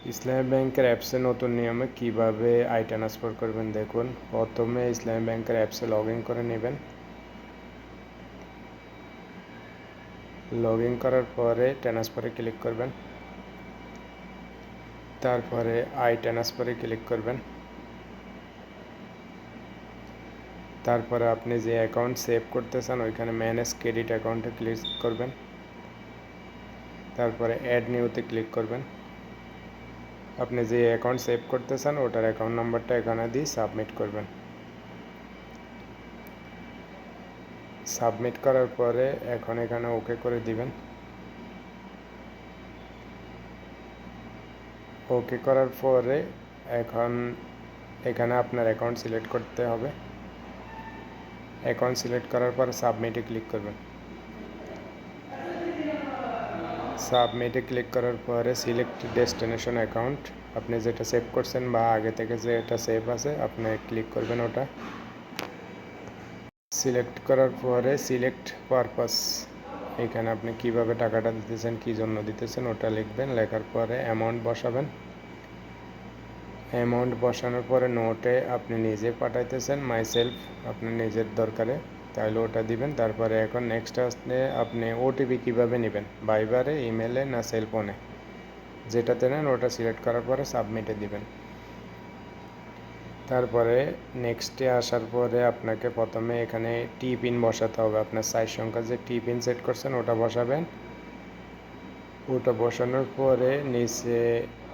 ইসলামী ব্যাংকের অ্যাপসে নতুন নিয়মে কিভাবে আই ট্রান্সফার করবেন দেখুন। প্রথমে ইসলামী ব্যাংকের অ্যাপসে লগ ইন করে নেবেন। লগ ইন করার পরে ট্রান্সফারে ক্লিক করবেন। তারপরে আই ট্রান্সফারে ক্লিক করবেন। তারপরে আপনি যে অ্যাকাউন্ট সেভ করতে চান ওইখানে ম্যানেজ ক্রেডিট অ্যাকাউন্টে ক্লিক করবেন। তারপরে অ্যাড নিউতে ক্লিক করবেন। আপনি যে অ্যাকাউন্ট সেভ করতে চান ওটার অ্যাকাউন্ট নাম্বারটা এখানে দিয়ে সাবমিট করবেন। সাবমিট করার পরে এখন এখানে ওকে করে দিবেন। ওকে করার পরে এখন এখানে আপনার অ্যাকাউন্ট সিলেক্ট করতে হবে। অ্যাকাউন্ট সিলেক্ট করার পর সাবমিটে ক্লিক করবেন। সাবমিটে ক্লিক করার পরে সিলেক্ট ডেস্টিনেশন অ্যাকাউন্ট, আপনি যেটা সেভ করছেন বা আগে থেকে যেটা সেভ আছে আপনি ক্লিক করবেন ওটা। সিলেক্ট করার পরে সিলেক্ট পারপাস, এখানে আপনি কিভাবে টাকাটা দিতেছেন, কী জন্য দিতেছেন ওটা লিখবেন। লেখার পরে অ্যামাউন্ট বসাবেন। অ্যামাউন্ট বসানোর পরে নোটে আপনি নিজে পাঠাইতেছেন মাইসেলফ, আপনার নিজের দরকারে, তাহলে ওটা দিবেন। তারপরে এখন নেক্সট আসলে আপনি ওটিপি কীভাবে নেবেন, ভাইবারে, ইমেলে না সেলফোনে, যেটাতে নেন ওটা সিলেক্ট করার পরে সাবমিটে দিবেন। তারপরে নেক্সটে আসার পরে আপনাকে প্রথমে এখানে টি পিন বসাতে হবে। আপনার সাইজ সংখ্যা যে টি পিন সেট করছেন ওটা বসাবেন। ওটা বসানোর পরে নিচে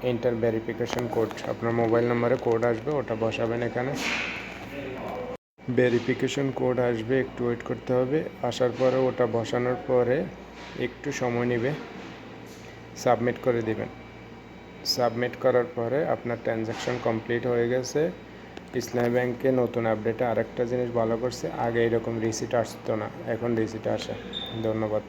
এন্টার ভেরিফিকেশন কোড, আপনার মোবাইল নম্বরে কোড আসবে ওটা বসাবেন। এখানে ভেরিফিকেশন কোড আসবে, একটু ওয়েট করতে হবে। আসার পরে ওটা বসানোর পরে একটু সময় নেবে, সাবমিট করে দিবেন। সাবমিট করার পরে আপনার ট্রানজ্যাকশন কমপ্লিট হয়ে গেছে। ইসলামী ব্যাংকে নতুন আপডেটে আরেকটা জিনিস ভালো করছে, আগে এরকম রিসিট আসতো না, এখন রিসিট আসে। ধন্যবাদ।